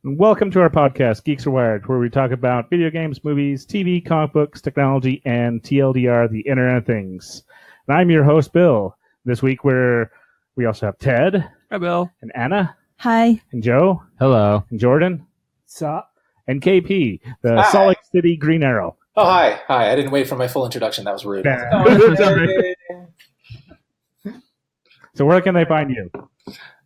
Welcome to our podcast, Geeks Are Wired, where we talk about video games, movies, TV, comic books, technology, and TLDR, the Internet of Things. And I'm your host, Bill. This week we also have Ted. Hi, Bill. And Anna. Hi. And Joe. Hello. And Jordan. Sup? And KP, the Hi. Salt Lake City Green Arrow. Oh, hi. I didn't wait for my full introduction. That was rude. So where can they find you?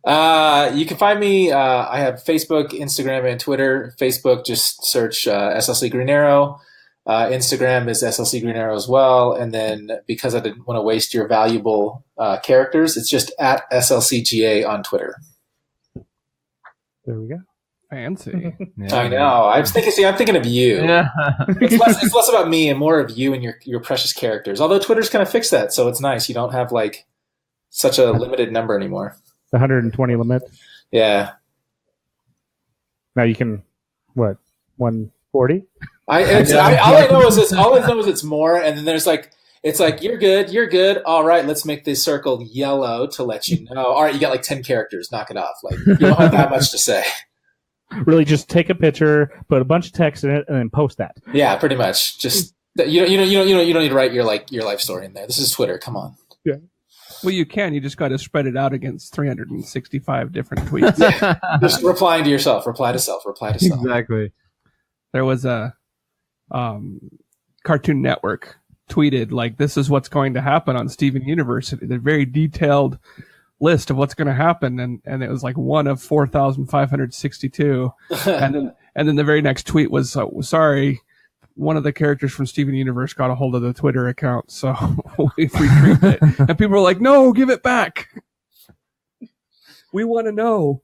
You can find me. I have Facebook, Instagram, and Twitter. Facebook, just search SLC Green Arrow. Instagram is SLC Green Arrow as well. And then because I didn't want to waste your valuable characters, it's just at SLCGA on Twitter. There we go. Fancy. Yeah. I know. I'm thinking of you. Yeah. It's less about me and more of you and your precious characters. Although Twitter's kind of fixed that, so it's nice. You don't have like such a limited number anymore. The 120 limit. Yeah. Now you can, 140? All I know is it's more, and then there's like, it's like, you're good. All right, let's make this circle yellow to let you know. All right, you got like 10 characters. Knock it off. Like, you don't have that much to say. Really, just take a picture, put a bunch of text in it, and then post that. Yeah, pretty much. Just you don't need to write your life story in there. This is Twitter. Come on. Yeah. Well, you can. You just got to spread it out against 365 different tweets. Just replying to yourself. Reply to self. Exactly. There was a Cartoon Network tweeted, like, this is what's going to happen on Steven Universe. The very detailed list of what's going to happen. And it was like one of 4,562. and then the very next tweet was, sorry, one of the characters from Steven Universe got a hold of the Twitter account, so we've retrieved it. And people were like, no, give it back. We want to know.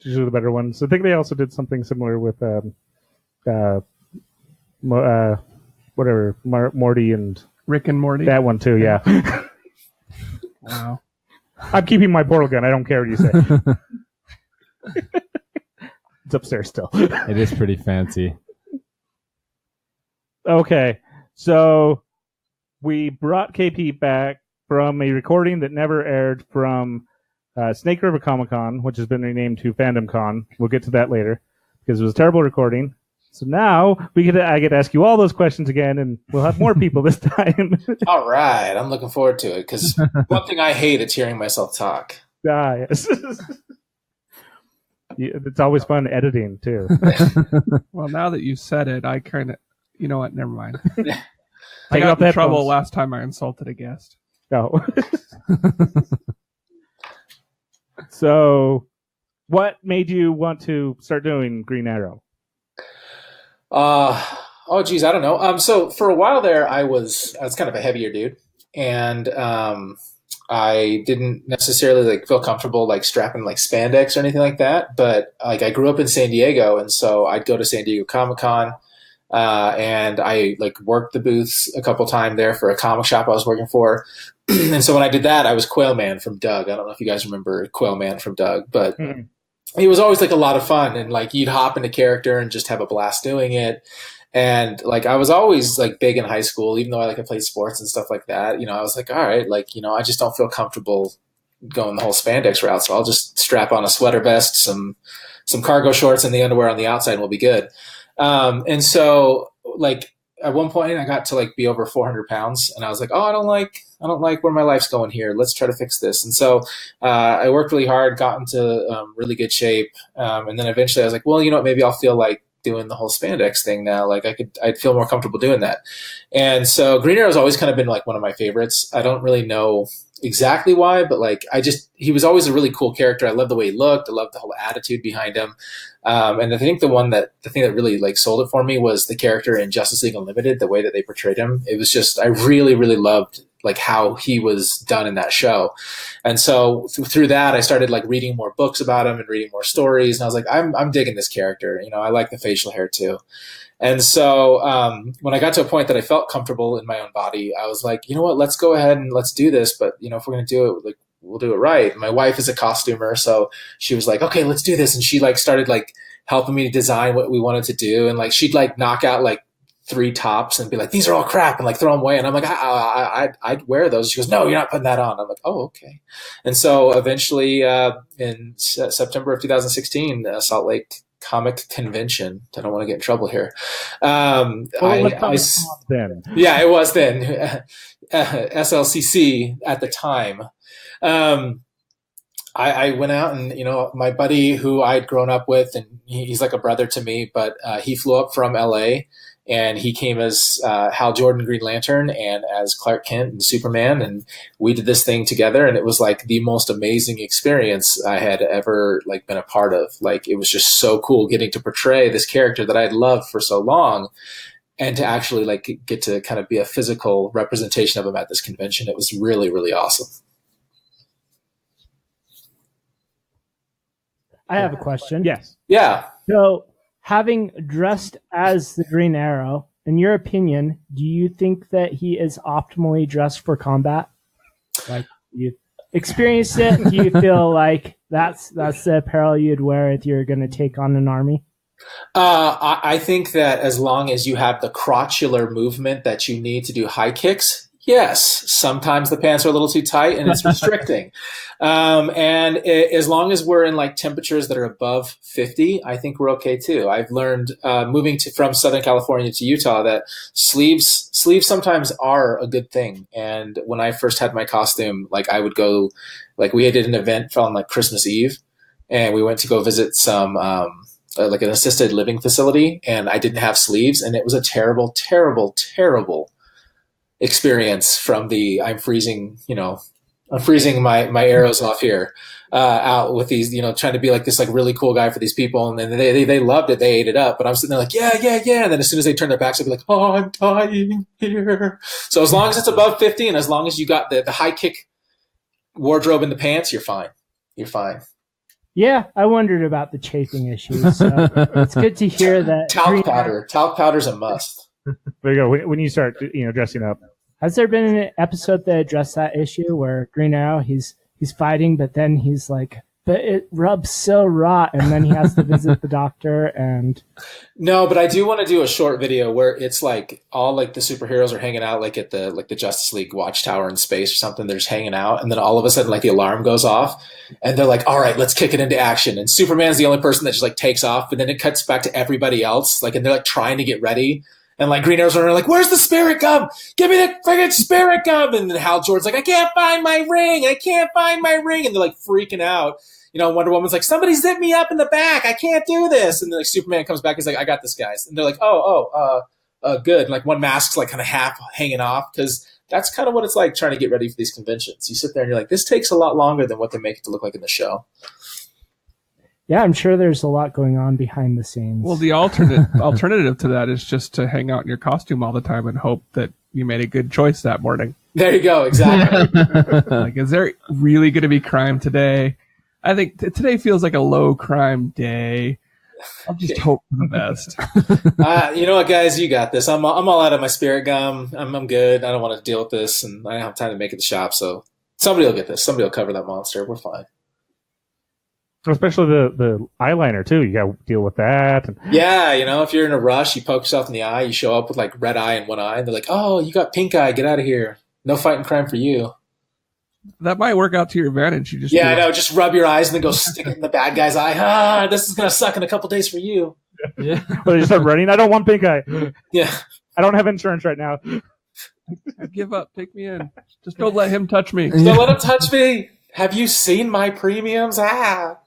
These are the better ones. I think they also did something similar with Morty and Rick and Morty. that one too. Yeah. Wow. I'm keeping my portal gun. I don't care what you say. It's upstairs still. It is pretty fancy. Okay, so we brought KP back from a recording that never aired from Snake River Comic Con, which has been renamed to Fandom Con. We'll get to that later because it was a terrible recording. So now I get to ask you all those questions again, and we'll have more people this time. All right, I'm looking forward to it because one thing I hate is hearing myself talk. Yes. It's always fun editing too. Well, now that you said it, I kind of, you know what? Never mind. I Take got off in the trouble headphones. last time I insulted a guest. Oh. So, what made you want to start doing Green Arrow? I don't know. So for a while there, I was kind of a heavier dude, and I didn't necessarily like feel comfortable like strapping like spandex or anything like that. But like I grew up in San Diego, and so I'd go to San Diego Comic-Con, and I like worked the booths a couple times there for a comic shop I was working for. And so when I did that, I was Quail Man from Doug. I don't know if you guys remember Quail Man from Doug, but it was always like a lot of fun, and like you'd hop into character and just have a blast doing it. And like I was always like big in high school, even though I played sports and stuff like that. You know, I was like, all right, like, you know, I just don't feel comfortable going the whole spandex route, so I'll just strap on a sweater vest, some cargo shorts, and the underwear on the outside, and we'll be good. And so like at one point I got to like be over 400 pounds, and I was like, oh, I don't like where my life's going here. Let's try to fix this. And so I worked really hard, got into really good shape. And then eventually I was like, well, you know what, maybe I'll feel like doing the whole spandex thing now. Like I'd feel more comfortable doing that. And so Green Arrow's always kind of been like one of my favorites. I don't really know exactly why, but like he was always a really cool character. I loved the way he looked. I loved the whole attitude behind him. And I think the thing that really like sold it for me was the character in Justice League Unlimited, the way that they portrayed him. It was just, I really, really loved like how he was done in that show. And so through that, I started like reading more books about him and reading more stories. And I was like, I'm digging this character. You know, I like the facial hair too. And so when I got to a point that I felt comfortable in my own body, I was like, you know what, let's go ahead and let's do this. But, you know, if we're going to do it, like, we'll do it right. My wife is a costumer, so she was like, okay, let's do this. And she like started like helping me design what we wanted to do. And like, she'd like knock out like 3 tops and be like, these are all crap, and like throw them away. And I'm like, I'd wear those. She goes, no, you're not putting that on. I'm like, oh, okay. And so eventually in September of 2016, Salt Lake Comic Convention. I don't want to get in trouble here. Then. Yeah, it was then SLCC at the time. I went out and, my buddy who I'd grown up with, and he's like a brother to me, but he flew up from LA and he came as Hal Jordan, Green Lantern, and as Clark Kent and Superman. And we did this thing together, and it was like the most amazing experience I had ever like been a part of. Like, it was just so cool getting to portray this character that I'd loved for so long, and to actually like get to kind of be a physical representation of him at this convention. It was really, really awesome. I have a question. Yes. Yeah. So, having dressed as the Green Arrow, in your opinion, do you think that he is optimally dressed for combat? Like, you experienced it, do you feel like that's the apparel you'd wear if you're going to take on an army? I think that as long as you have the crotchular movement that you need to do high kicks, yes. Sometimes the pants are a little too tight and it's restricting. As long as we're in like temperatures that are above 50, I think we're okay too. I've learned moving from Southern California to Utah that sleeves sometimes are a good thing. And when I first had my costume, like I would go, like we did an event on like Christmas Eve, and we went to go visit some like an assisted living facility, and I didn't have sleeves, and it was a terrible, terrible, terrible experience from I'm freezing my arrows off here, out with these, trying to be like this, like really cool guy for these people. And then they loved it. They ate it up, but I'm sitting there like, yeah. And then as soon as they turn their backs, I'd be like, oh, I'm dying here. So as long as it's above 50 and as long as you got the high kick wardrobe in the pants, you're fine. You're fine. Yeah, I wondered about the chafing issues. So it's good to hear that. Talc powder's a must. There you go. When you start, dressing up. Has there been an episode that addressed that issue where Green Arrow, he's fighting, but then he's like, but it rubs so raw, and then he has to visit the doctor and... No, but I do want to do a short video where it's like all like the superheroes are hanging out like at the Justice League watchtower in space or something. They're just hanging out, and then all of a sudden like the alarm goes off, and they're like, all right, let's kick it into action. And Superman's the only person that just like takes off, but then it cuts back to everybody else, like, and they're like trying to get ready. And like Green Arrow's running like, where's the spirit gum? Give me the friggin' spirit gum. And then Hal Jordan's like, I can't find my ring. And they're like freaking out. Wonder Woman's like, somebody zip me up in the back. I can't do this. And then like Superman comes back. He's like, I got this, guys. And they're like, good. And like one mask's like kind of half hanging off, because that's kind of what it's like trying to get ready for these conventions. You sit there and you're like, this takes a lot longer than what they make it to look like in the show. Yeah, I'm sure there's a lot going on behind the scenes. Well, the alternative to that is just to hang out in your costume all the time and hope that you made a good choice that morning. There you go. Exactly. Like, is there really going to be crime today? I think today feels like a low crime day. I'll just hope for the best. You know what, guys? You got this. I'm all out of my spirit gum. I'm good. I don't want to deal with this, and I don't have time to make it to the shop. So somebody will get this. Somebody will cover that monster. We're fine. Especially the eyeliner too. You got to deal with that. Yeah, if you're in a rush, you poke yourself in the eye. You show up with like red eye and one eye, and they're like, "Oh, you got pink eye. Get out of here. No fighting crime for you." That might work out to your advantage. I know. Just rub your eyes and then go stick it in the bad guy's eye. This is gonna suck in a couple days for you. Yeah. Well, you start running. I don't want pink eye. Yeah. I don't have insurance right now. I give up. Take me in. Just don't let him touch me. Don't let him touch me. Have you seen my premiums? My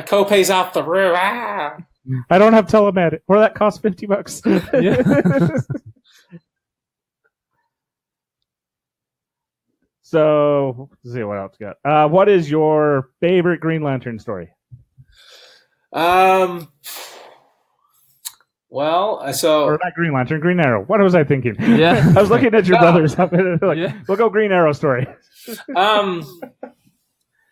copay's off the roof. I don't have telemedic. Or that costs $50. Yeah. So, let's see what else we got. What is your favorite Green Lantern story? Or not Green Lantern, Green Arrow. What was I thinking? Yeah. I was looking at your brothers. We'll go Green Arrow story.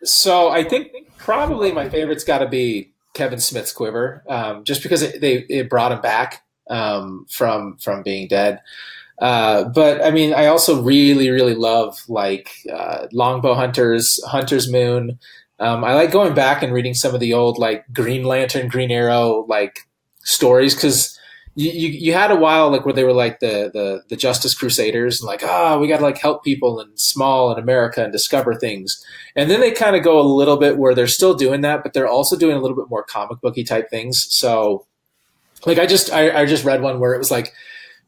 So I think probably my favorite's got to be Kevin Smith's Quiver, just because it brought him back from being dead. But I mean, I also really, really love like Longbow Hunters, Hunter's Moon. I like going back and reading some of the old like Green Lantern, Green Arrow like stories, because you had a while like where they were like the Justice Crusaders and like, we got to like help people and small in America and discover things. And then they kind of go a little bit where they're still doing that, but they're also doing a little bit more comic booky type things. So like I just read one where it was like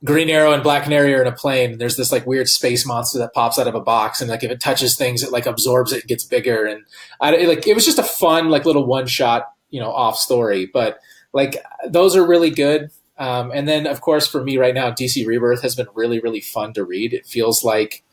Green Arrow and Black Canary are in a plane, and there's this like weird space monster that pops out of a box, and like if it touches things, it like absorbs it and gets bigger. And it was just a fun like little one shot, off story. But like those are really good. And then, of course, for me right now, DC Rebirth has been really, really fun to read. It feels like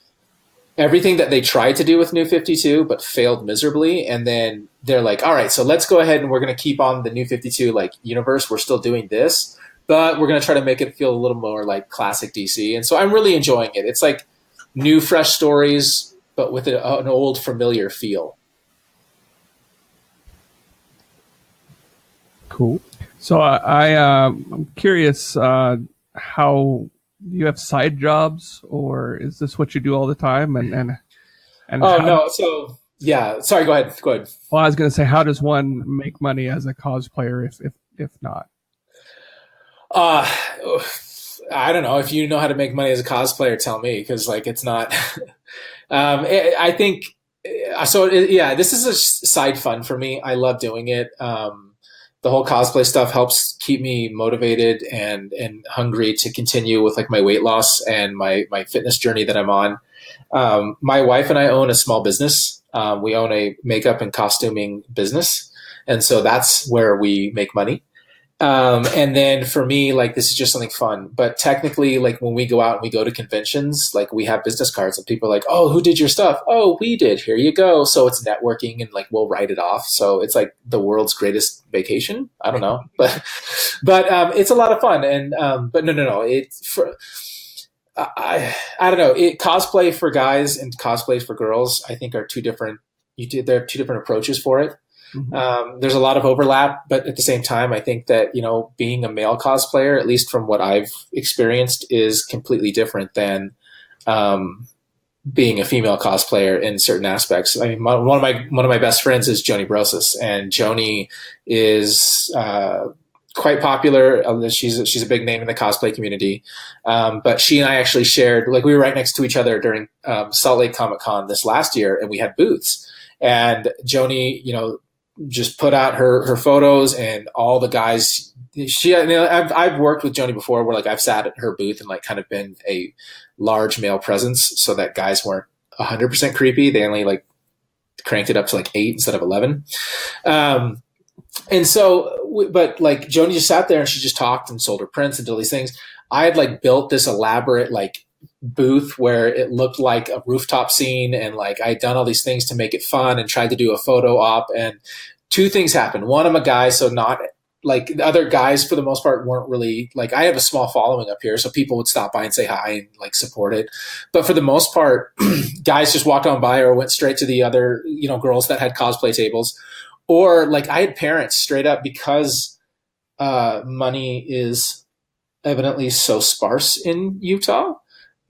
everything that they tried to do with New 52, but failed miserably. And then they're like, all right, so let's go ahead and we're going to keep on the New 52 like universe. We're still doing this, but we're going to try to make it feel a little more like classic DC. And so I'm really enjoying it. It's like new, fresh stories, but with an old, familiar feel. Cool. So I'm curious, how you have side jobs, or is this what you do all the time? And no. So yeah, sorry. Go ahead. Well, I was going to say, how does one make money as a cosplayer if not? I don't know. If you know how to make money as a cosplayer, tell me, because like it's not. I think so. This is a side fun for me. I love doing it. The whole cosplay stuff helps keep me motivated and hungry to continue with like my weight loss and my fitness journey that I'm on. My wife and I own a small business. We own a makeup and costuming business. And so that's where we make money. And then for me, like, this is just something fun, but technically, like when we go out and we go to conventions, like we have business cards and people are like, oh, who did your stuff? Oh, we did. Here you go. So it's networking and like, we'll write it off. So it's like the world's greatest vacation. I don't know, but it's a lot of fun. And, but no, I don't know. Cosplay for guys and cosplay for girls, I think are there are two different approaches for it. Mm-hmm. There's a lot of overlap, but at the same time, I think that, being a male cosplayer, at least from what I've experienced, is completely different than being a female cosplayer in certain aspects. I mean, one of my best friends is Joni Brosis, and Joni is quite popular. She's a big name in the cosplay community. But she and I actually shared, like, we were right next to each other during Salt Lake Comic Con this last year, and we had booths. And Joni, just put out her photos, and all the guys. I've worked with Joni before, where like I've sat at her booth and like kind of been a large male presence, so that guys weren't 100% creepy. They only like cranked it up to like 8 instead of 11. And so, but like Joni just sat there and she just talked and sold her prints and did all these things. I had like built this elaborate like booth where it looked like a rooftop scene, and like I'd done all these things to make it fun and tried to do a photo op, and two things happened. One, I'm a guy, so not like the other guys for the most part weren't really like, I have a small following up here, so people would stop by and say hi and like support it. But for the most part, guys just walked on by or went straight to the other, girls that had cosplay tables. Or like I had parents straight up, because money is evidently so sparse in Utah.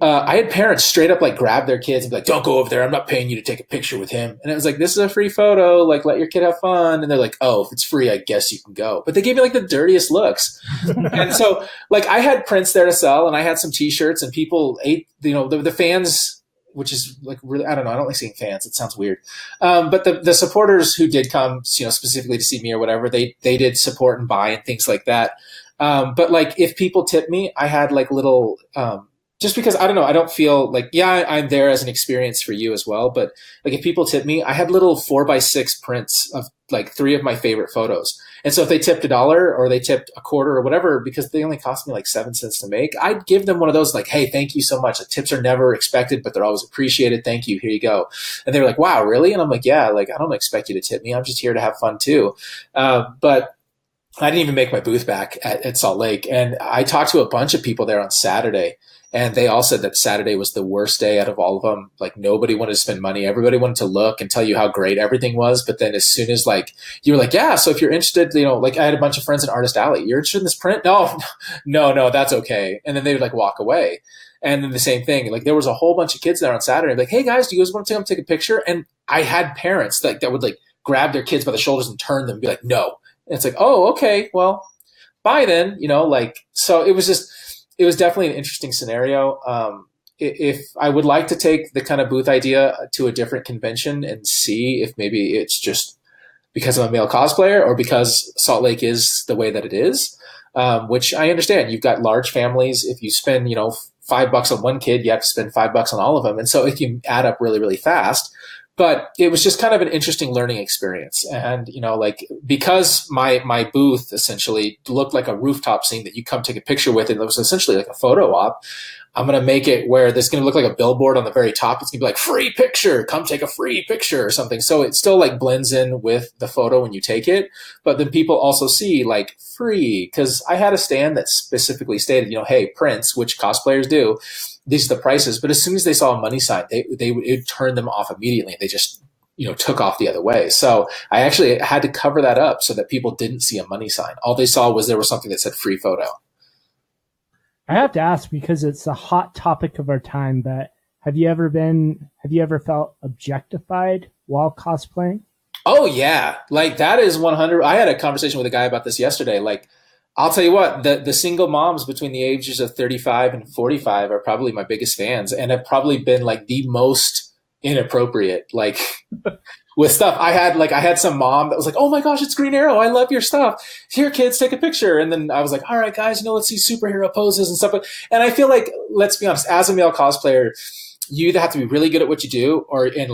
I had parents straight up like grab their kids and be like, don't go over there. I'm not paying you to take a picture with him. And it was like, this is a free photo. Like, let your kid have fun. And they're like, oh, if it's free, I guess you can go. But they gave me like the dirtiest looks. And so like I had prints there to sell, and I had some t-shirts, and people ate, the fans, which is like really, I don't know. I don't like seeing fans. It sounds weird. But the supporters who did come, specifically to see me or whatever, they did support and buy and things like that. But like if people tip me, I had like little, just because, I don't know, I don't feel like, I'm there as an experience for you as well. But like if people tip me, I had little 4x6 prints of like 3 of my favorite photos. And so if they tipped $1 or they tipped $0.25 or whatever, because they only cost me like 7 cents to make, I'd give them one of those like, hey, thank you so much. Like, tips are never expected, but they're always appreciated. Thank you. Here you go. And they're like, wow, really? And I'm like, yeah, like I don't expect you to tip me. I'm just here to have fun too. But I didn't even make my booth back at Salt Lake. And I talked to a bunch of people there on Saturday, and they all said that Saturday was the worst day out of all of them. Like nobody wanted to spend money. Everybody wanted to look and tell you how great everything was. But then as soon as like, you were like, yeah, so if you're interested, like I had a bunch of friends in Artist Alley. You're interested in this print? No, that's okay. And then they would like walk away. And then the same thing, like there was a whole bunch of kids there on Saturday. Like, hey guys, do you guys want to come take a picture? And I had parents that would like grab their kids by the shoulders and turn them and be like, no. And it's like, oh, okay, well, bye then, so it was definitely an interesting scenario. If I would like to take the kind of booth idea to a different convention and see if maybe it's just because I'm a male cosplayer or because Salt Lake is the way that it is, which I understand. You've got large families. If you spend, $5 on one kid, you have to spend $5 on all of them. And so it can add up really, really fast. But it was just kind of an interesting learning experience. And, because my booth essentially looked like a rooftop scene that you come take a picture with, and it was essentially like a photo op, I'm going to make it where there's going to look like a billboard on the very top. It's going to be like, free picture, come take a free picture or something. So it still like blends in with the photo when you take it. But then people also see like free, because I had a stand that specifically stated, hey, prints, which cosplayers do, these are the prices. But as soon as they saw a money sign, it would turn them off immediately. They just, took off the other way. So I actually had to cover that up so that people didn't see a money sign. All they saw was there was something that said free photo. I have to ask, because it's a hot topic of our time, but have you ever felt objectified while cosplaying? Oh yeah. Like that is 100. I had a conversation with a guy about this yesterday. Like, I'll tell you what, the single moms between the ages of 35 and 45 are probably my biggest fans and have probably been like the most inappropriate, like with stuff. I had some mom that was like, oh my gosh, it's Green Arrow. I love your stuff. Here, kids, take a picture. And then I was like, all right, guys, let's see superhero poses and stuff. And I feel like, let's be honest, as a male cosplayer, you either have to be really good at what you do and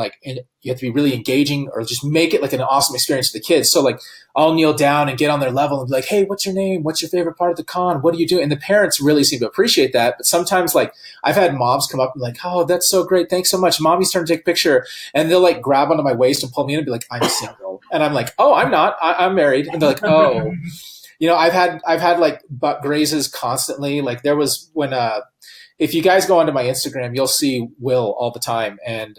you have to be really engaging or just make it like an awesome experience for the kids. So like I'll kneel down and get on their level and be like, hey, what's your name? What's your favorite part of the con? What do you do? And the parents really seem to appreciate that. But sometimes like I've had moms come up and like, oh, that's so great. Thanks so much. Mommy's turn to take a picture. And they'll like grab onto my waist and pull me in and be like, I'm single. And I'm like, oh, I'm not. I'm married. And they're like, oh, I've had like butt grazes constantly. Like there was when, if you guys go onto my Instagram, you'll see Will all the time. And,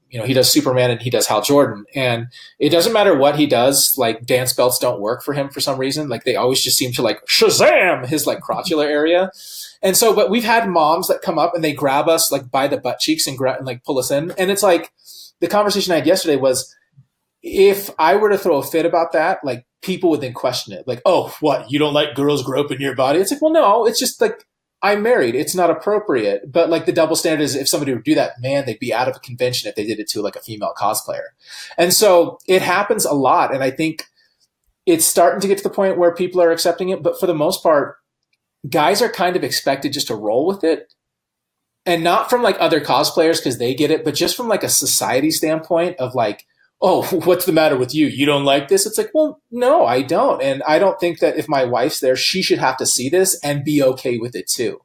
he does Superman and he does Hal Jordan. And it doesn't matter what he does, like dance belts don't work for him for some reason. Like they always just seem to like Shazam his like crotchular area. And so, but we've had moms that come up and they grab us like by the butt cheeks and like pull us in. And it's like the conversation I had yesterday was, if I were to throw a fit about that, like people would then question it. Like, oh, what? You don't like girls groping your body? It's like, well, no, it's just like, I'm married. It's not appropriate. But like the double standard is if somebody would do that, man, they'd be out of a convention if they did it to like a female cosplayer. And so it happens a lot. And I think it's starting to get to the point where people are accepting it. But for the most part, guys are kind of expected just to roll with it. And not from like other cosplayers because they get it, but just from like a society standpoint of like, oh, what's the matter with you? You don't like this? It's like, well, no, I don't. And I don't think that if my wife's there, she should have to see this and be okay with it too.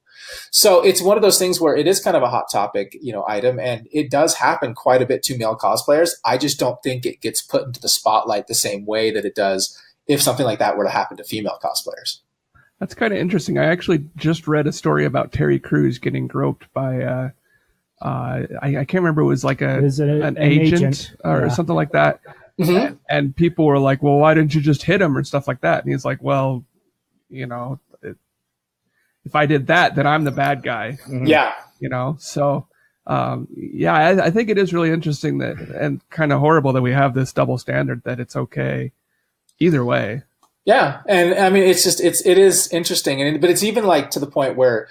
So it's one of those things where it is kind of a hot topic, item. And it does happen quite a bit to male cosplayers. I just don't think it gets put into the spotlight the same way that it does if something like that were to happen to female cosplayers. That's kind of interesting. I actually just read a story about Terry Crews getting groped by, I can't remember. It was like an agent or something like that. Mm-hmm. And people were like, well, why didn't you just hit him or stuff like that? And he's like, well, if I did that, then I'm the bad guy. Mm-hmm. Yeah. So, I think it is really interesting that, and kind of horrible that we have this double standard that it's okay either way. Yeah. And I mean, it is interesting. But it's even like to the point where,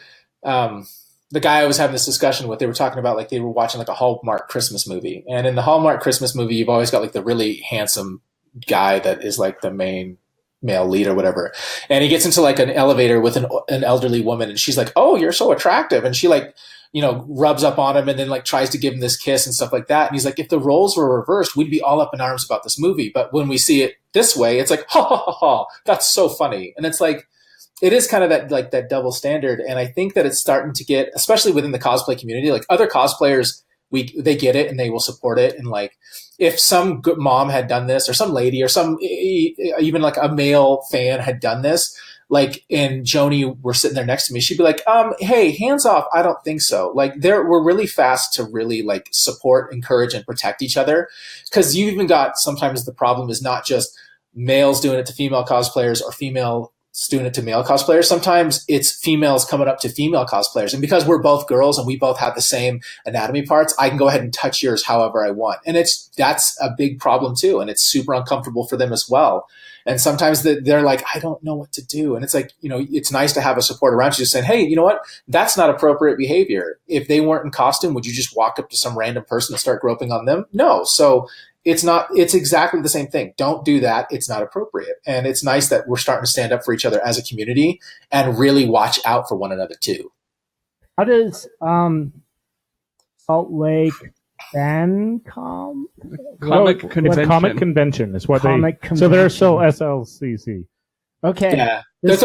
the guy I was having this discussion with, they were talking about like they were watching like a Hallmark Christmas movie. And in the Hallmark Christmas movie, you've always got like the really handsome guy that is like the main male lead or whatever. And he gets into like an elevator with an elderly woman and she's like, oh, you're so attractive. And she like, rubs up on him and then like tries to give him this kiss and stuff like that. And he's like, if the roles were reversed, we'd be all up in arms about this movie. But when we see it this way, it's like, ha ha ha ha, that's so funny. And it's like, it is kind of that double standard. And I think that it's starting to get, especially within the cosplay community, like other cosplayers, they get it and they will support it. And like, if some good mom had done this or some lady or some, even like a male fan had done this, like, and Joni were sitting there next to me, she'd be like, hey, hands off. I don't think so. Like we're really fast to really like support, encourage, and protect each other. Cause you even got, sometimes the problem is not just males doing it to female cosplayers or female doing it to male cosplayers. Sometimes it's females coming up to female cosplayers. And because we're both girls and we both have the same anatomy parts, I can go ahead and touch yours however I want. And that's a big problem too. And it's super uncomfortable for them as well. And sometimes they're like, I don't know what to do. And it's like, it's nice to have a support around you just saying, hey, you know what? That's not appropriate behavior. If they weren't in costume, would you just walk up to some random person and start groping on them? No. So it's exactly the same thing. Don't do that. It's not appropriate. And it's nice that we're starting to stand up for each other as a community and really watch out for one another too. How does Salt Lake Comic Convention. It's Comic Convention is what Comic they. Convention. So they're still SLCC. Okay. Yeah. I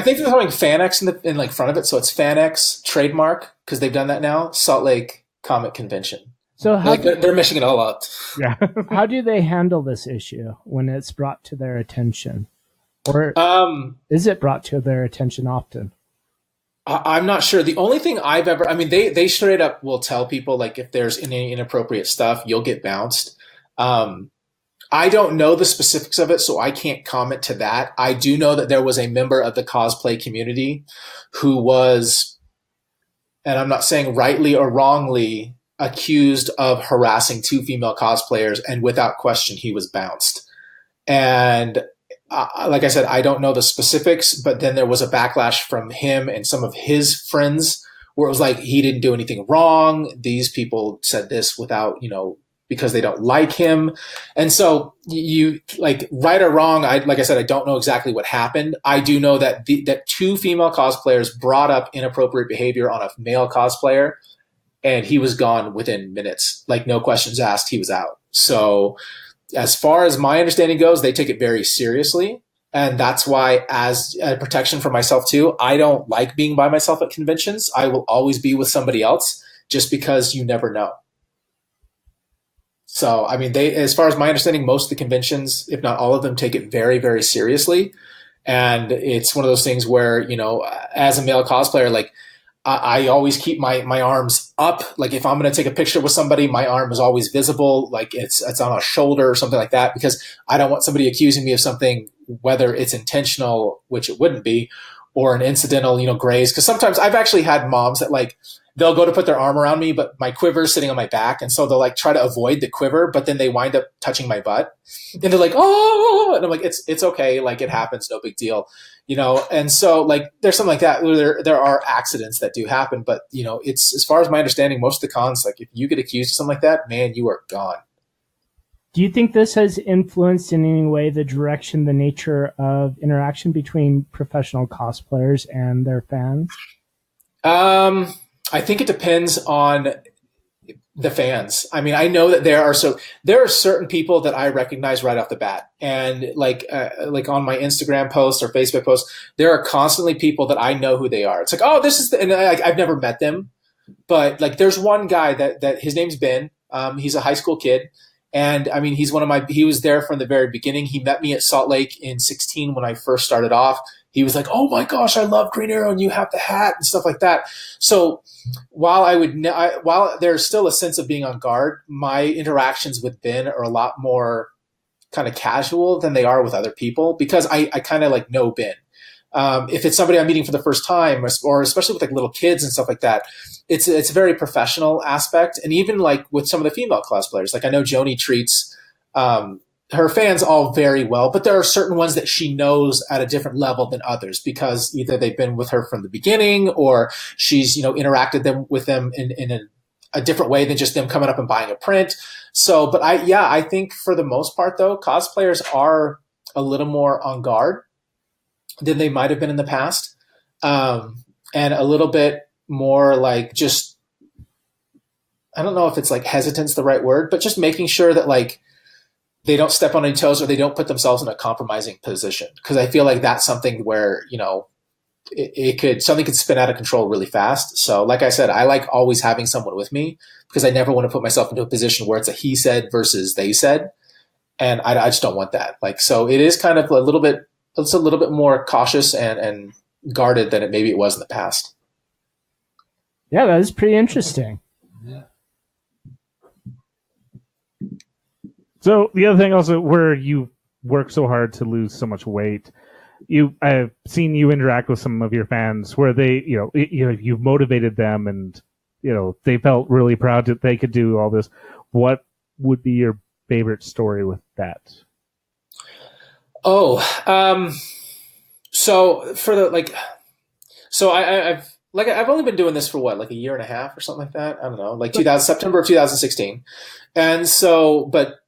think they're throwing FanX in like front of it. So it's FanX trademark because they've done that now. Salt Lake Comic Convention. So they're meshing it all up. Yeah. how do they handle this issue when it's brought to their attention? Or is it brought to their attention often? I'm not sure. The only thing they straight up will tell people, like, if there's any inappropriate stuff, you'll get bounced. I don't know the specifics of it, so I can't comment to that. I do know that there was a member of the cosplay community who was, and I'm not saying rightly or wrongly, accused of harassing 2 female cosplayers, and without question, he was bounced. And like I said, I don't know the specifics, but then there was a backlash from him and some of his friends where it was like, he didn't do anything wrong. These people said this without, because they don't like him. And so you like, right or wrong, like I said, I don't know exactly what happened. I do know that that 2 female cosplayers brought up inappropriate behavior on a male cosplayer, and he was gone within minutes. Like, no questions asked, he was out. So as far as my understanding goes, they take it very seriously. And that's why, as a protection for myself too, I don't like being by myself at conventions. I will always be with somebody else just because you never know. So, I mean, as far as my understanding, most of the conventions, if not all of them, take it very, very seriously. And it's one of those things where, as a male cosplayer, like, I always keep my arms up. Like, if I'm going to take a picture with somebody, my arm is always visible. Like it's on a shoulder or something like that, because I don't want somebody accusing me of something, whether it's intentional, which it wouldn't be, or an incidental, graze. Because sometimes I've actually had moms that, like, they'll go to put their arm around me, but my quiver is sitting on my back. And so they'll, like, try to avoid the quiver, but then they wind up touching my butt. And they're like, oh, and I'm like, it's okay. Like, it happens. No big deal. And so, like, there's something like that. There are accidents that do happen, but, it's, as far as my understanding, most of the cons, like, if you get accused of something like that, man, you are gone. Do you think this has influenced in any way the direction, the nature of interaction between professional cosplayers and their fans? I think it depends on the fans. I mean, I know that there are certain people that I recognize right off the bat, and like on my Instagram posts or Facebook posts, there are constantly people that I know who they are. It's like, oh, this is and I've never met them, but like, there's one guy that his name's Ben. He's a high school kid. And I mean, he was there from the very beginning. He met me at Salt Lake in 2016 when I first started off. He was like, oh my gosh, I love Green Arrow and you have the hat and stuff like that. So while there's still a sense of being on guard, my interactions with Ben are a lot more kind of casual than they are with other people, because I kind of like know Ben. If it's somebody I'm meeting for the first time, or especially with like little kids and stuff like that, it's a very professional aspect. And even like with some of the female cosplayers, like I know Joni treats her fans all very well, but there are certain ones that she knows at a different level than others, because either they've been with her from the beginning, or she's interacted with them in a different way than just them coming up and buying a print. So, but I think for the most part though, cosplayers are a little more on guard than they might have been in the past, and a little bit more like, just, I don't know if it's like hesitant's the right word, but just making sure that like they don't step on any toes, or they don't put themselves in a compromising position. Because I feel like that's something where something could spin out of control really fast. So like I said, I like always having someone with me, because I never want to put myself into a position where it's a he said versus they said, and I just don't want that. Like, so it is kind of a little bit more cautious and guarded than maybe it was in the past. Yeah, that is pretty interesting. Yeah. So the other thing also, where you work so hard to lose so much weight, I've seen you interact with some of your fans where they, you've motivated them and, they felt really proud that they could do all this. What would be your favorite story with that? Oh, so for the, I've only been doing this for what, like a year and a half or something like that. I don't know, like September of 2016. And so, but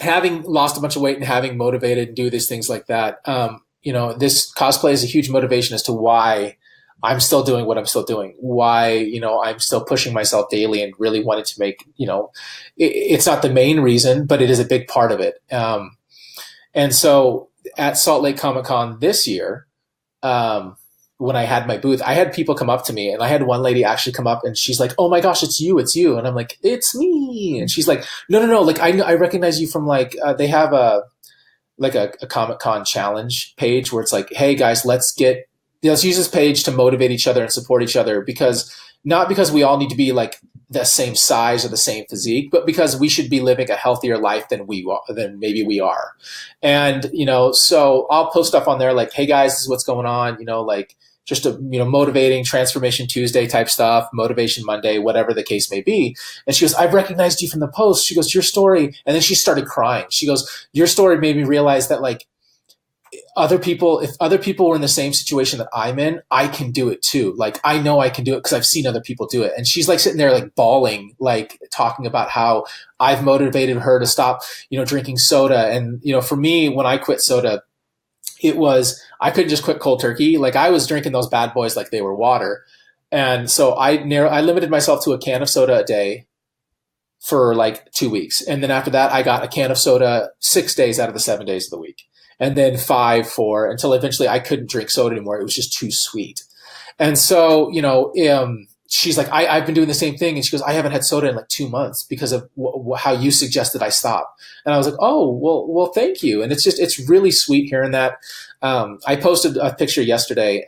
having lost a bunch of weight and having motivated and do these things like that, this cosplay is a huge motivation as to why I'm still doing what I'm still doing, why, I'm still pushing myself daily and really wanted to make, it's not the main reason, but it is a big part of it. And so at Salt Lake Comic-Con this year, when I had my booth, I had people come up to me, and I had one lady actually come up and she's like, "Oh my gosh, it's you. And I'm like, "It's me." And she's like, no. Like, I recognize you from they have a Comic-Con challenge page where it's like, "Hey guys, let's use this page to motivate each other and support each other, not because we all need to be like the same size or the same physique, but because we should be living a healthier life than maybe we are." And, so I'll post stuff on there like, "Hey guys, this is what's going on," like just motivating Transformation Tuesday type stuff, Motivation Monday, whatever the case may be. And she goes, "I've recognized you from the post." She goes, "Your story." And then she started crying. She goes, "Your story made me realize that if other people were in the same situation that I'm in, I can do it too. Like, I know I can do it because I've seen other people do it." And she's like sitting there like bawling, like talking about how I've motivated her to stop, drinking soda. And, for me, when I quit soda, I couldn't just quit cold turkey. Like, I was drinking those bad boys like they were water. And so I limited myself to a can of soda a day for like 2 weeks. And then after that, I got a can of soda 6 days out of the 7 days of the week. And then 5, 4, until eventually I couldn't drink soda anymore. It was just too sweet. And so, she's like, I've been doing the same thing. And she goes, "I haven't had soda in like 2 months because of how you suggested I stop." And I was like, "Oh, well, thank you." And it's really sweet hearing that. I posted a picture yesterday,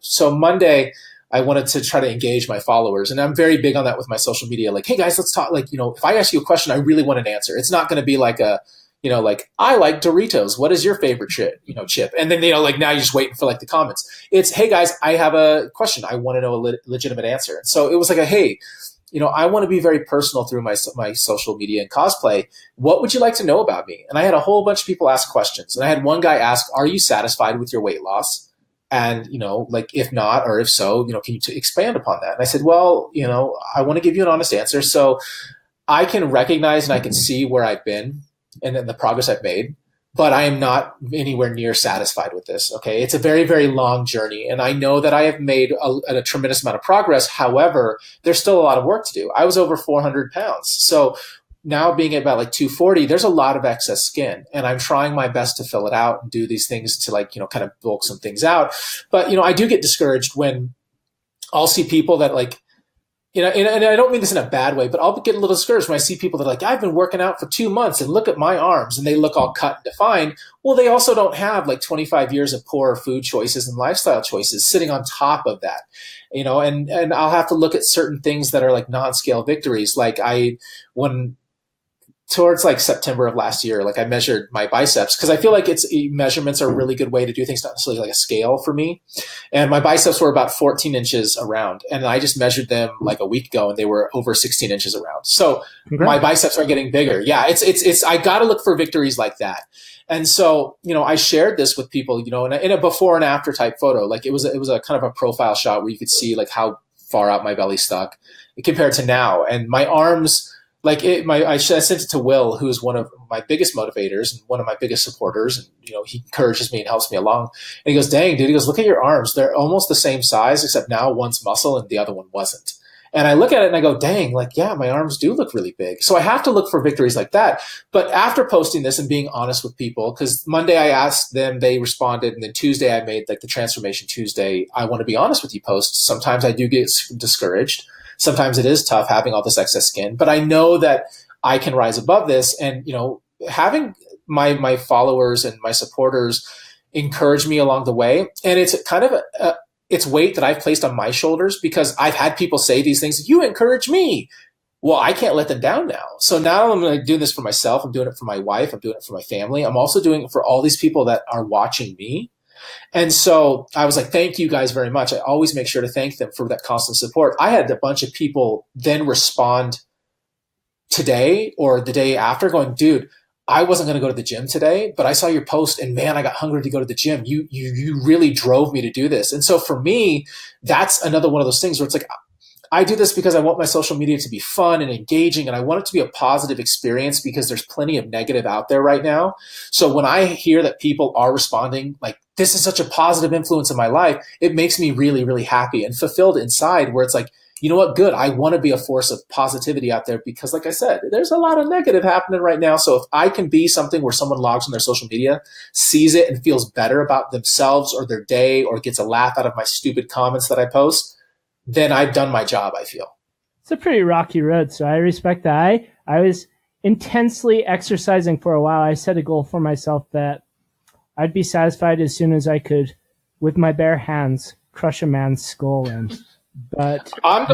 so Monday I wanted to try to engage my followers, and I'm very big on that with my social media. Like, "Hey guys, let's talk." Like, if I ask you a question, I really want an answer. It's not going to be like "I like Doritos. What is your favorite chip?" And then, now you're just waiting for like the comments. It's, "Hey guys, I have a question. I want to know a legitimate answer." And so it was like hey, I want to be very personal through my social media and cosplay. What would you like to know about me? And I had a whole bunch of people ask questions. And I had one guy ask, "Are you satisfied with your weight loss? And, if not, or if so, can you expand upon that?" And I said, "Well, I want to give you an honest answer. So I can recognize and I can see where I've been and then the progress I've made, but I am not anywhere near satisfied with this. Okay. It's a very, very long journey. And I know that I have made a tremendous amount of progress. However, there's still a lot of work to do. I was over 400 pounds. So now being at about like 240, there's a lot of excess skin, and I'm trying my best to fill it out and do these things to kind of bulk some things out. But, I do get discouraged when I'll see people that and I don't mean this in a bad way, but I'll get a little discouraged when I see people that are like, "I've been working out for 2 months and look at my arms," and they look all cut and defined. Well, they also don't have like 25 years of poor food choices and lifestyle choices sitting on top of that, and I'll have to look at certain things that are like non-scale victories. Like towards like September of last year, like I measured my biceps because I feel like measurements are a really good way to do things, not necessarily like a scale for me. And my biceps were about 14 inches around, and I just measured them like a week ago and they were over 16 inches around. So my biceps are getting bigger. Yeah. I got to look for victories like that. And so, I shared this with people, in a before and after type photo. Like it was a kind of a profile shot where you could see like how far out my belly stuck compared to now. And my arms, I sent it to Will, who is one of my biggest motivators and one of my biggest supporters. And, he encourages me and helps me along. And he goes, "Dang, dude," he goes, "look at your arms. They're almost the same size, except now one's muscle and the other one wasn't." And I look at it and I go, "Dang, yeah, my arms do look really big." So I have to look for victories like that. But after posting this and being honest with people, because Monday I asked them, they responded. And then Tuesday I made like the Transformation Tuesday, "I want to be honest with you" post. Sometimes I do get discouraged. Sometimes it is tough having all this excess skin, but I know that I can rise above this. And, having my followers and my supporters encourage me along the way. And it's kind of it's weight that I've placed on my shoulders because I've had people say these things. "You encourage me." well, I can't let them down now. So now I'm going to do this for myself. I'm doing it for my wife. I'm doing it for my family. I'm also doing it for all these people that are watching me. And so I was like, thank you guys very much. I always make sure to thank them for that constant support. I had a bunch of people then respond today or the day after going, dude, I wasn't going to go to the gym today, but I saw your post and man, I got hungry to go to the gym. You really drove me to do this. And so for me, that's another one of those things where it's like, I do this because I want my social media to be fun and engaging, and I want it to be a positive experience because there's plenty of negative out there right now. So when I hear that people are responding like, this is such a positive influence in my life, it makes me really, really happy and fulfilled inside, where it's like, you know what, good. I want to be a force of positivity out there because, like I said, there's a lot of negative happening right now. So if I can be something where someone logs on their social media, sees it and feels better about themselves or their day, or gets a laugh out of my stupid comments that I post, then I've done my job, I feel. It's a pretty rocky road, so I respect that. I was intensely exercising for a while. I set a goal for myself that I'd be satisfied as soon as I could, with my bare hands, crush a man's skull in. But I'm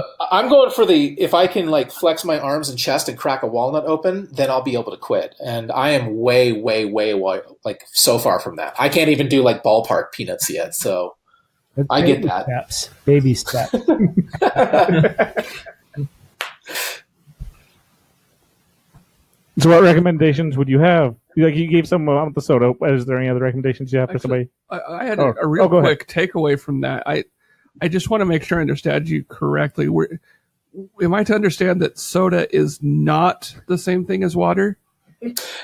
going for if I can like flex my arms and chest and crack a walnut open, then I'll be able to quit. And I am way, way, way, like so far from that. I can't even do like ballpark peanuts yet, so I get that. Steps, baby steps. So what recommendations would you have? Like you gave some with the soda. Is there any other recommendations you have for somebody? I had a real quick takeaway from that. I just want to make sure I understand you correctly. Am I to understand that soda is not the same thing as water?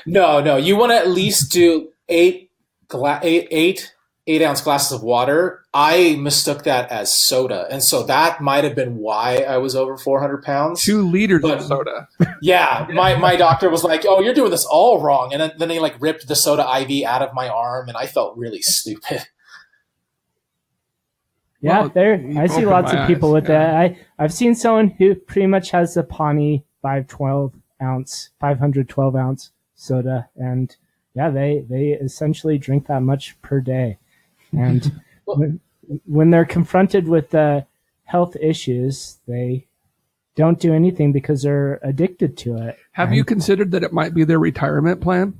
No. You want to at least do 8-ounce glasses of water. I mistook that as soda. And so that might have been why I was over 400 pounds. 2 liters of soda. Yeah. My doctor was like, oh, you're doing this all wrong. And then they like ripped the soda IV out of my arm and I felt really stupid. Yeah, I see lots of people with that. I've seen someone who pretty much has the Pawnee 512 ounce soda, and yeah, they essentially drink that much per day. And when they're confronted with the health issues, they don't do anything because they're addicted to it. Have you considered that it might be their retirement plan?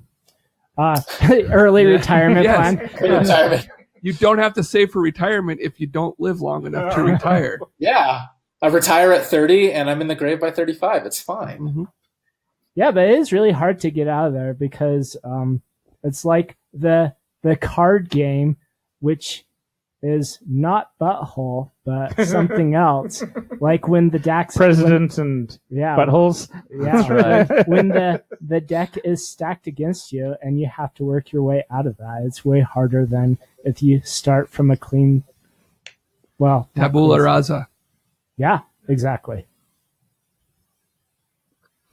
Early retirement plan. Retirement. You don't have to save for retirement if you don't live long enough to retire. Yeah. I retire at 30 and I'm in the grave by 35. It's fine. Mm-hmm. Yeah, but it is really hard to get out of there because it's like the card game, which is not butthole, but something else. Like when the deck's presidents and buttholes. Yeah, right. When the deck is stacked against you and you have to work your way out of that, it's way harder than if you start from a clean, tabula rasa. Yeah, exactly.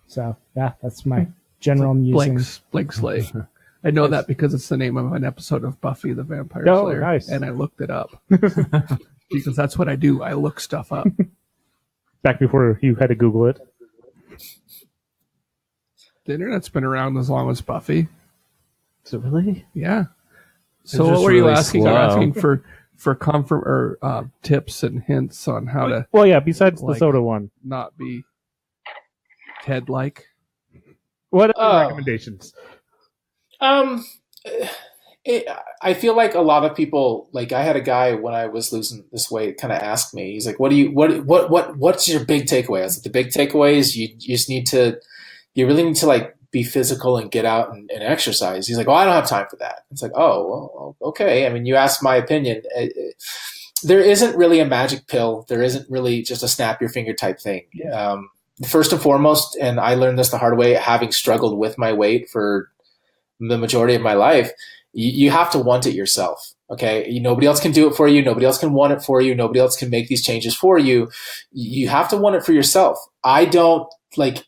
So yeah, that's my general musings. Blank slate. I know that because it's the name of an episode of Buffy the Vampire Slayer. Nice. And I looked it up. Because that's what I do. I look stuff up. Back before you had to Google it. The internet's been around as long as Buffy. Is it really? Yeah. So what were you asking? I'm asking for tips and hints on how to... Well, yeah, besides the soda one. Not be Ted-like. What other recommendations? I feel like a lot of people, like I had a guy when I was losing this weight kind of asked me, he's like, what's your big takeaway? I was like, the big takeaway is you really need to like be physical and get out and exercise. He's like, I don't have time for that. It's like, oh, well, okay. I mean, you asked my opinion. There isn't really a magic pill. There isn't really just a snap your finger type thing. Yeah. First and foremost, and I learned this the hard way, having struggled with my weight for the majority of my life, you have to want it yourself. Okay. Nobody else can do it for you. Nobody else can want it for you. Nobody else can make these changes for you. You have to want it for yourself. I don't like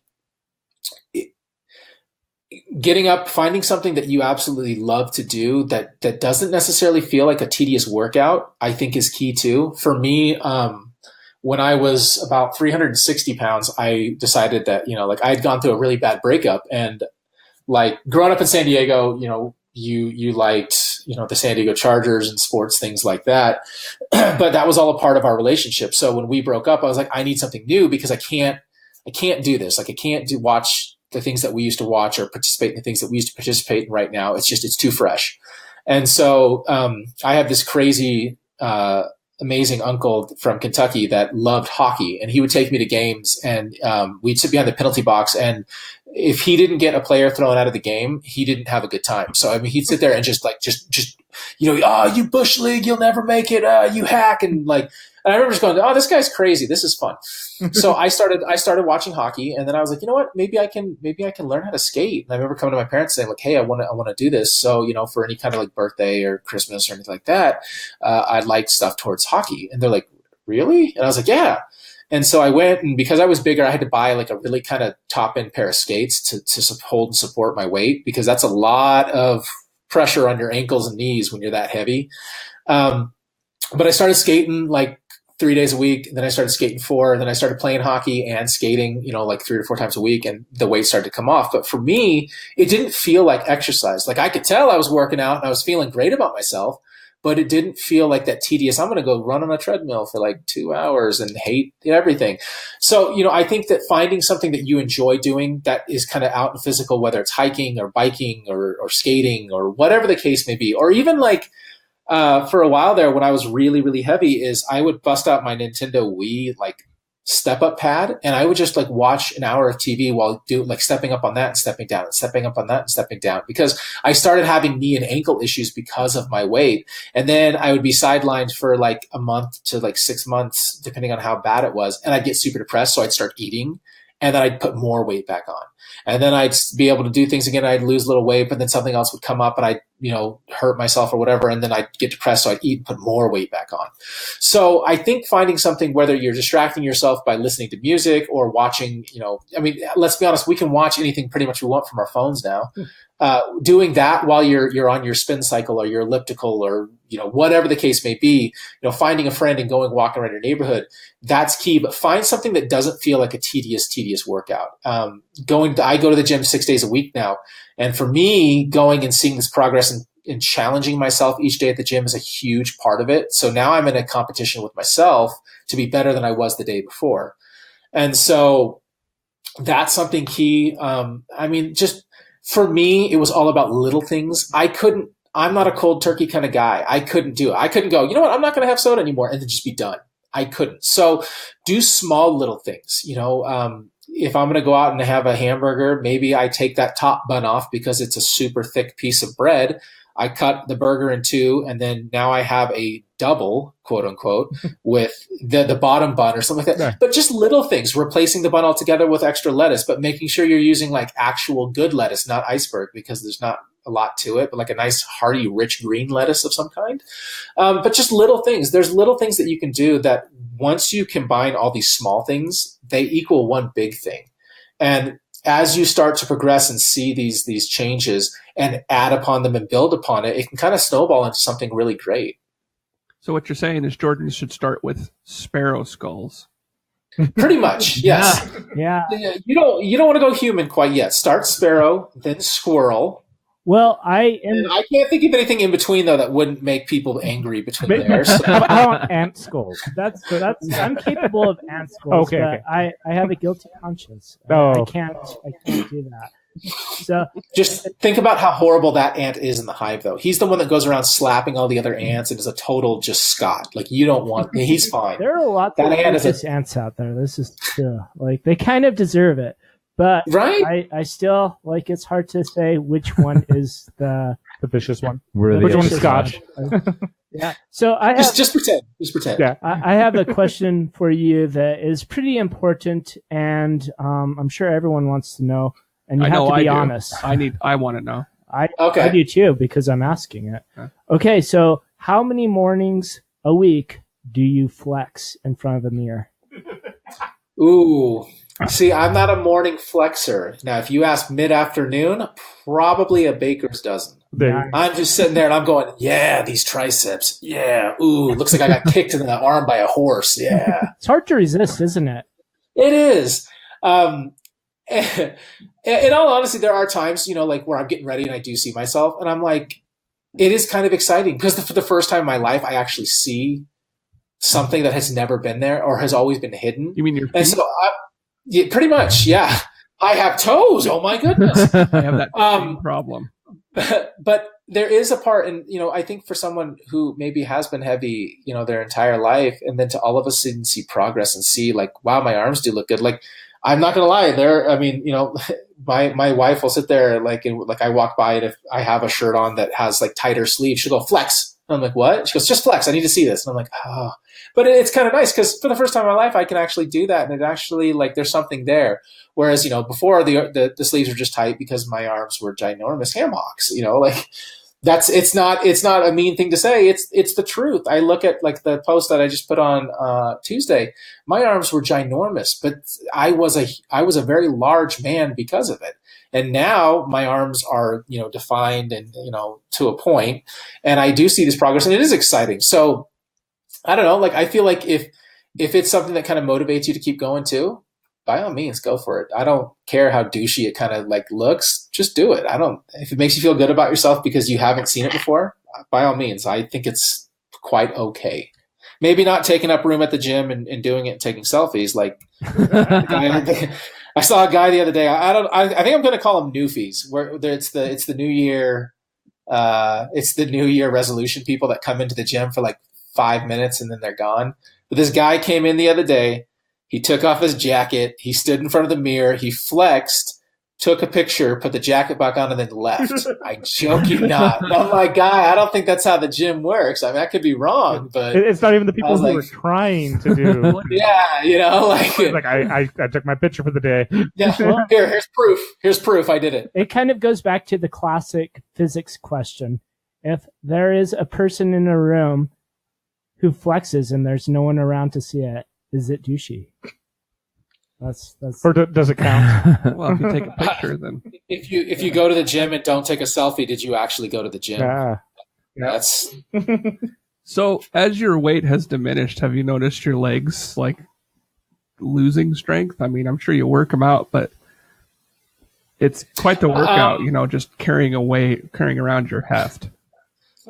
getting up, finding something that you absolutely love to do that doesn't necessarily feel like a tedious workout, I think is key too. For me, when I was about 360 pounds, I decided that, I had gone through a really bad breakup, and like growing up in San Diego, you liked, the San Diego Chargers and sports, things like that. But that was all a part of our relationship. So when we broke up, I was like, I need something new because I can't I can't do this. Like I can't watch the things that we used to watch or participate in the things that we used to participate in right now. It's too fresh. And so I have this crazy, amazing uncle from Kentucky that loved hockey, and he would take me to games, and we'd sit behind the penalty box, and if he didn't get a player thrown out of the game, he didn't have a good time. So I mean, he'd sit there and just oh, you bush league, you'll never make it, you hack, and I remember just going, oh, this guy's crazy, this is fun. So I started watching hockey, and then I was like, you know what, maybe I can learn how to skate. And I remember coming to my parents saying, like, hey, I want to do this. So, for any kind of like birthday or Christmas or anything like that, I'd like stuff towards hockey. And they're like, really? And I was like, yeah. And so I went, and because I was bigger, I had to buy like a really kind of top end pair of skates to hold and support my weight, because that's a lot of pressure on your ankles and knees when you're that heavy. But I started skating like 3 days a week. And then I started skating 4. And then I started playing hockey and skating, like 3 or 4 times a week. And the weight started to come off. But for me, it didn't feel like exercise. Like I could tell I was working out and I was feeling great about myself, but it didn't feel like that tedious, I'm going to go run on a treadmill for like 2 hours and hate everything. So, I think that finding something that you enjoy doing that is kind of out and physical, whether it's hiking or biking or skating or whatever the case may be, or even like, for a while there when I was really, really heavy, is I would bust out my Nintendo Wii like step up pad, and I would just like watch an hour of TV while stepping up on that and stepping down and stepping up on that and stepping down, because I started having knee and ankle issues because of my weight. And then I would be sidelined for like a month to like 6 months, depending on how bad it was. And I'd get super depressed. So I'd start eating, and then I'd put more weight back on. And then I'd be able to do things again. I'd lose a little weight, but then something else would come up and I'd, hurt myself or whatever. And then I'd get depressed. So I'd eat and put more weight back on. So I think finding something, whether you're distracting yourself by listening to music or watching, let's be honest, we can watch anything pretty much we want from our phones now. Doing that while you're on your spin cycle or your elliptical or, whatever the case may be, finding a friend and going walking around your neighborhood, that's key. But find something that doesn't feel like a tedious workout. I go to the gym 6 days a week now. And for me, going and seeing this progress and challenging myself each day at the gym is a huge part of it. So now I'm in a competition with myself to be better than I was the day before. And so that's something key. Just for me, it was all about little things. I'm not a cold turkey kind of guy. I couldn't do it. I couldn't go, you know what, I'm not going to have soda anymore and then just be done. I couldn't. So do small little things. If I'm going to go out and have a hamburger, maybe I take that top bun off because it's a super thick piece of bread. I cut the burger in 2, and then now I have a double, quote unquote, with the bottom bun or something like that. Yeah. But just little things, replacing the bun altogether with extra lettuce, but making sure you're using like actual good lettuce, not iceberg, because there's not a lot to it, but like a nice hearty, rich green lettuce of some kind. But just little things. There's little things that you can do that once you combine all these small things, they equal one big thing. And as you start to progress and see these changes and add upon them and build upon it, it can kind of snowball into something really great. So what you're saying is Jordan should start with sparrow skulls. Pretty much, yes. Yeah. You don't want to go human quite yet. Start sparrow, then squirrel. Well, I can't think of anything in between though that wouldn't make people angry between there. So. I want ant skulls. That's I'm capable of ant skulls. Okay. I have a guilty conscience. I can't do that. So just think about how horrible that ant is in the hive though. He's the one that goes around slapping all the other ants and is a total just Scot. Like you don't want. He's fine. There are a lot of ants out there. This is like they kind of deserve it. But right? I still it's hard to say which one is the vicious one. Which one's Scotch? Yeah. So I have just pretend. Just pretend. Yeah. I have a question for you that is pretty important, and I'm sure everyone wants to know. And you have to be honest. I want to know. I do too because I'm asking it. Okay. So how many mornings a week do you flex in front of a mirror? Ooh. See, I'm not a morning flexer. Now, if you ask mid-afternoon, probably a baker's dozen. I'm just sitting there and I'm going, yeah, these triceps. Yeah. Ooh, looks like I got kicked in the arm by a horse. Yeah. It's hard to resist, isn't it? It is. In all honesty, there are times, where I'm getting ready and I do see myself and I'm like, it is kind of exciting because for the first time in my life, I actually see something that has never been there or has always been hidden. You mean your feet? And so Yeah, pretty much. Yeah. I have toes. Oh my goodness. I have that same problem. But there is a part, and I think for someone who maybe has been heavy, their entire life, and then to all of a sudden see progress and see like, wow, my arms do look good. Like, I'm not gonna lie, my wife will sit there like I walk by, and if I have a shirt on that has like tighter sleeves, she'll go flex. And I'm like, what? She goes, just flex. I need to see this. And I'm like, oh. But it's kind of nice because for the first time in my life, I can actually do that, and it actually like there's something there. Whereas before the sleeves were just tight because my arms were ginormous ham hocks. Like it's not a mean thing to say. It's the truth. I look at like the post that I just put on Tuesday. My arms were ginormous, but I was a very large man because of it. And now my arms are defined and to a point, and I do see this progress, and it is exciting. So I don't know. Like I feel like if it's something that kind of motivates you to keep going too, by all means, go for it. I don't care how douchey it kind of like looks. Just do it. If it makes you feel good about yourself because you haven't seen it before, by all means, I think it's quite okay. Maybe not taking up room at the gym and doing it and taking selfies. Like I saw a guy the other day. I think I'm going to call them newfies, where it's the New Year, it's the New Year resolution people that come into the gym for like 5 minutes and then they're gone. But this guy came in the other day. He took off his jacket. He stood in front of the mirror. He flexed, took a picture, put the jacket back on, and then left. I joke you not. And I'm like, guy, I don't think that's how the gym works. I mean, I could be wrong, but it's not even the people who were trying to do. Yeah, like I took my picture for the day. Yeah, well, here's proof. Here's proof I did it. It kind of goes back to the classic physics question. If there is a person in a room who flexes and there's no one around to see it, is it douchey? That's or does it count? Well, if you take a picture, then if you go to the gym and don't take a selfie, did you actually go to the gym? Yeah. That's So as your weight has diminished, have you noticed your legs like losing strength? I mean, I'm sure you work them out, but it's quite the workout, just carrying around your heft.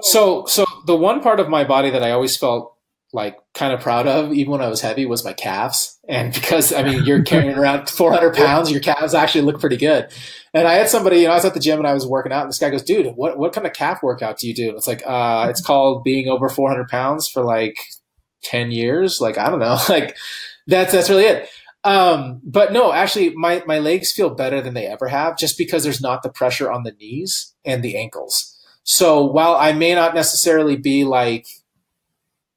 So the one part of my body that I always felt like kind of proud of, even when I was heavy, was my calves. And because, I mean, you're carrying around 400 pounds, your calves actually look pretty good. And I had somebody, I was at the gym and I was working out, and this guy goes, dude, what kind of calf workout do you do? And it's like, it's called being over 400 pounds for like 10 years. Like, I don't know, like that's really it. But no, actually my legs feel better than they ever have, just because there's not the pressure on the knees and the ankles. So while I may not necessarily be like,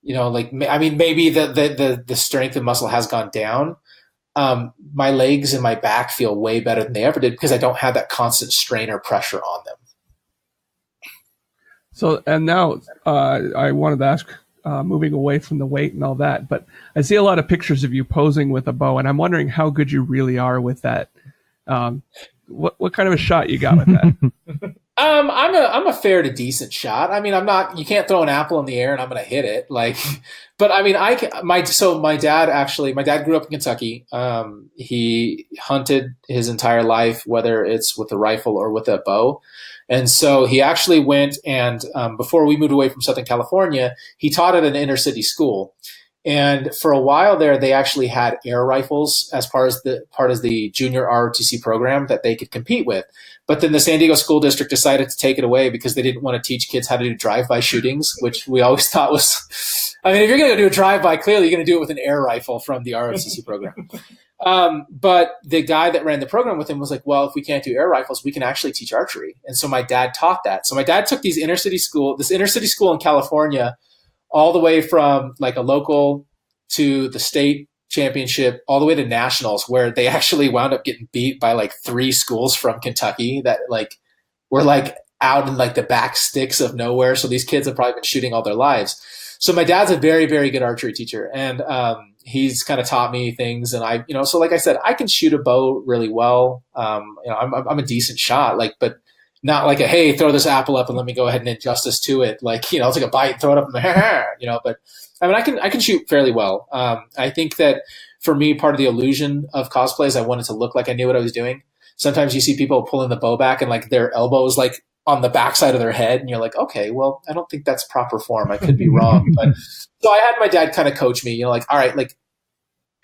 maybe the strength of muscle has gone down. My legs and my back feel way better than they ever did because I don't have that constant strain or pressure on them. So, and now I wanted to ask, moving away from the weight and all that, but I see a lot of pictures of you posing with a bow, and I'm wondering how good you really are with that. What kind of a shot you got with that? I'm a fair to decent shot. I mean, you can't throw an apple in the air and I'm going to hit it. Like, but I mean, my dad grew up in Kentucky. He hunted his entire life, whether it's with a rifle or with a bow. And so he actually went and, before we moved away from Southern California, he taught at an inner city school. And for a while there, they actually had air rifles as part of the junior ROTC program that they could compete with. But then the San Diego School District decided to take it away because they didn't want to teach kids how to do drive-by shootings, which we always thought was, I mean, if you're going to do a drive-by, clearly you're going to do it with an air rifle from the ROTC program. But the guy that ran the program with him was like, well, if we can't do air rifles, we can actually teach archery. And so my dad taught that. So my dad took this inner city school in California, all the way from like a local to the state championship, all the way to nationals, where they actually wound up getting beat by like 3 schools from Kentucky that like were like out in like the back sticks of nowhere. So these kids have probably been shooting all their lives. So my dad's a very, very good archery teacher, and he's kind of taught me things. And so like I said, I can shoot a bow really well. I'm a decent shot, but not like hey, throw this apple up and let me go ahead and adjust this to it. Like, it's like a bite, throw it up in the hair, but I mean, I can shoot fairly well. I think that for me, part of the illusion of cosplay is I wanted to look like I knew what I was doing. Sometimes you see people pulling the bow back and like their elbows like on the backside of their head, and you're like, okay, well, I don't think that's proper form. I could be wrong. But so I had my dad kind of coach me, all right, like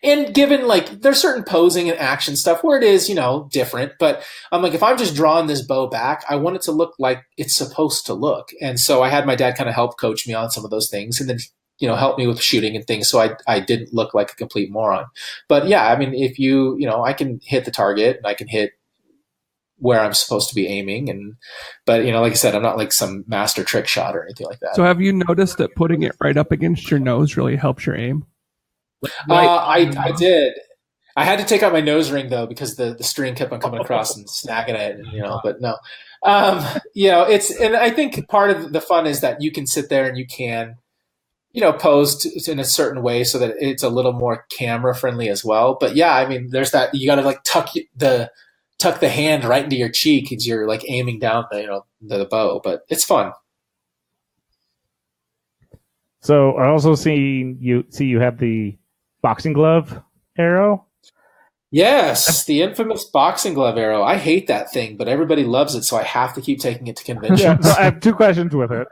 And given like there's certain posing and action stuff where it is, different, but I'm like, if I'm just drawing this bow back, I want it to look like it's supposed to look. And so I had my dad kind of help coach me on some of those things and then, help me with shooting and things. So I didn't look like a complete moron. But yeah, I mean, if I can hit the target and I can hit where I'm supposed to be aiming. But like I said, I'm not like some master trick shot or anything like that. So have you noticed that putting it right up against your nose really helps your aim? I did. I had to take out my nose ring though because the string kept on coming across and snagging it, but no. And I think part of the fun is that you can sit there and you can, pose in a certain way so that it's a little more camera friendly as well. But yeah, I mean, there's that you got to like tuck the hand right into your cheek as you're like aiming down the bow, but it's fun. So I also see you have the boxing glove arrow. Yes, the infamous boxing glove arrow. I hate that thing, but everybody loves it, so I have to keep taking it to conventions. Yeah, so I have two questions with it.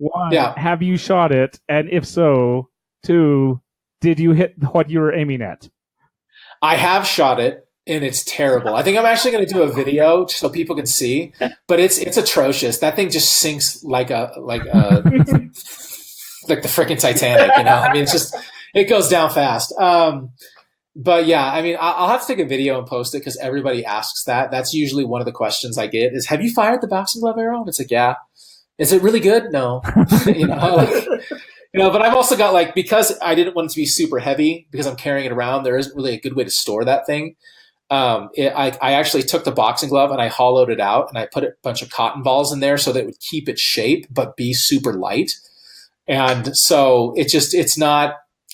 One, have you shot it? And if so, two, did you hit what you were aiming at? I have shot it, and it's terrible. I think I'm actually going to do a video so people can see, but it's atrocious. That thing just sinks like the freaking Titanic, I mean, it goes down fast. But yeah, I mean, I'll have to take a video and post it because everybody asks that. That's usually one of the questions I get is, have you fired the boxing glove arrow? And it's like, yeah. Is it really good? No. But I've also got because I didn't want it to be super heavy because I'm carrying it around, there isn't really a good way to store that thing. I actually took the boxing glove and I hollowed it out and I put a bunch of cotton balls in there so that it would keep its shape, but be super light. And so it's one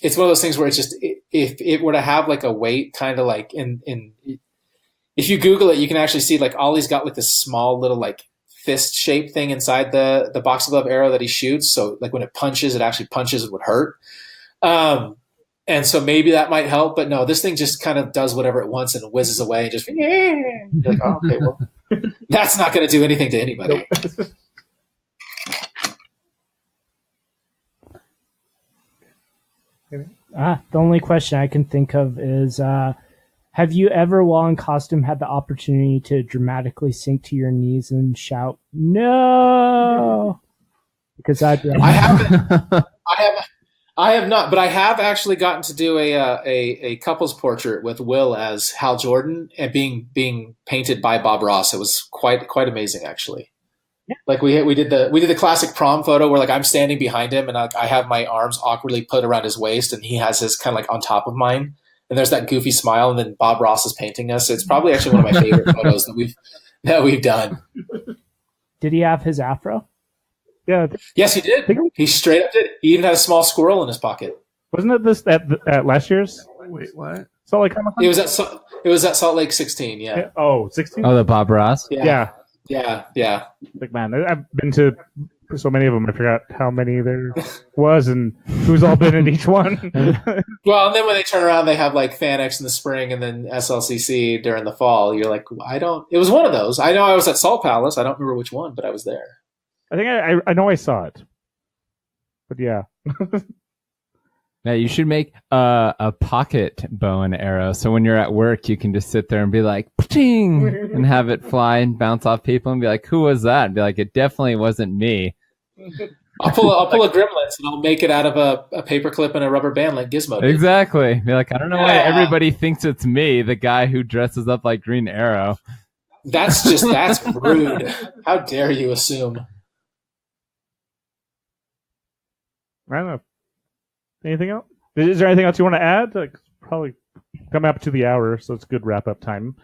of those things where it's just, if it were to have like a weight kind of like if you Google it, you can actually see like Ollie's got like this small little like fist shaped thing inside the boxing glove arrow that he shoots. So like when it punches, it actually punches, it would hurt. And so maybe that might help, but no, this thing just kind of does whatever it wants and whizzes away and just, you're like, oh, okay, well, that's not going to do anything to anybody. The only question I can think of is, have you ever, while in costume, had the opportunity to dramatically sink to your knees and shout, "No"? Because I haven't. I have not, but I have actually gotten to do a couple's portrait with Will as Hal Jordan and being painted by Bob Ross. It was quite amazing, actually. Yeah. Like we did the classic prom photo where like I'm standing behind him and I have my arms awkwardly put around his waist and he has his kind of like on top of mine and there's that goofy smile and then Bob Ross is painting us. It's probably actually one of my favorite photos that we've done. Did he have his afro? Yeah. Yes, he did. He straight up did. He even had a small squirrel in his pocket. Wasn't it this at last year's? Wait, what? Salt Lake Comic-Con? It was at Salt Lake 16. Yeah. Oh, 16? Oh, the Bob Ross? Yeah. Like, man, I've been to so many of them. I forgot how many there was and who's all been in each one. Well, and then when they turn around, they have like FanX in the spring and then SLCC during the fall. You're like, it was one of those. I know I was at Salt Palace. I don't remember which one, but I was there. I think I know I saw it. But yeah. Yeah, you should make a pocket bow and arrow. So when you're at work, you can just sit there and be like, "Pting," and have it fly and bounce off people and be like, "Who was that?" And be like, "It definitely wasn't me." I'll pull a Gremlins and I'll make it out of a paperclip and a rubber band like Gizmo did. Exactly. Be like, I don't know why everybody thinks it's me, the guy who dresses up like Green Arrow. That's rude. How dare you assume? I don't know. Anything else? Is there anything else you want to add? Like, probably come up to the hour, so it's good wrap up time.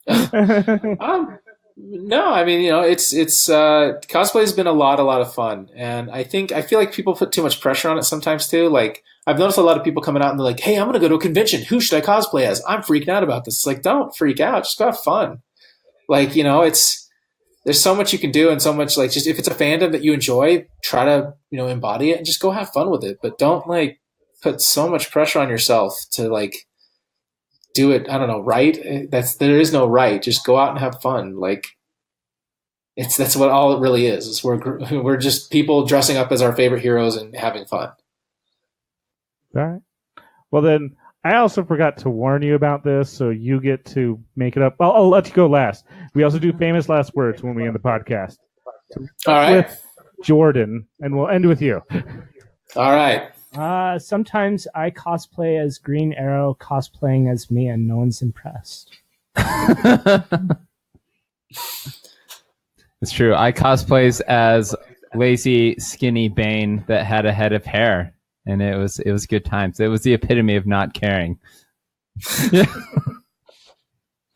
No, I mean, it's cosplay has been a lot of fun, and I feel like people put too much pressure on it sometimes too. Like I've noticed a lot of people coming out and they're like, "Hey, I'm going to go to a convention. Who should I cosplay as?" I'm freaking out about this. It's like, don't freak out. Just go have fun. Like there's so much you can do and so much like just if it's a fandom that you enjoy, try to, embody it and just go have fun with it. But don't like put so much pressure on yourself to like do it. I don't know, right? There is no right. Just go out and have fun. Like that's what all it really is we're just people dressing up as our favorite heroes and having fun. All right. Well then I also forgot to warn you about this, so you get to make it up. I'll let you go last. We also do famous last words when we end the podcast. All right. With Jordan, and we'll end with you. All right. Sometimes I cosplay as Green Arrow, cosplaying as me, and no one's impressed. It's true. I cosplays as lazy, skinny Bane that had a head of hair, and it was good times. It was the epitome of not caring.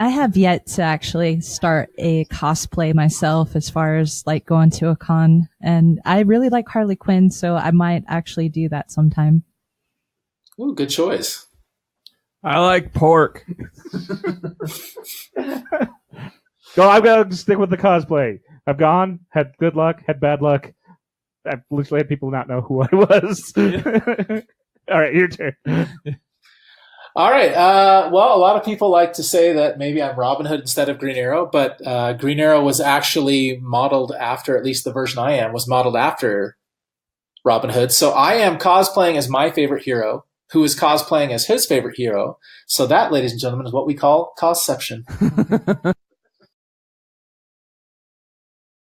I have yet to actually start a cosplay myself as far as like going to a con, and I really like Harley Quinn, so I might actually do that sometime. Ooh, good choice. I like pork. Go. I'm going to stick with the cosplay. I've gone, had good luck, had bad luck. I've literally had people not know who I was. All right, your turn. All right. Well, a lot of people like to say that maybe I'm Robin Hood instead of Green Arrow, but Green Arrow was actually modeled after, at least the version I am, was modeled after Robin Hood. So I am cosplaying as my favorite hero, who is cosplaying as his favorite hero. So that, ladies and gentlemen, is what we call cosception.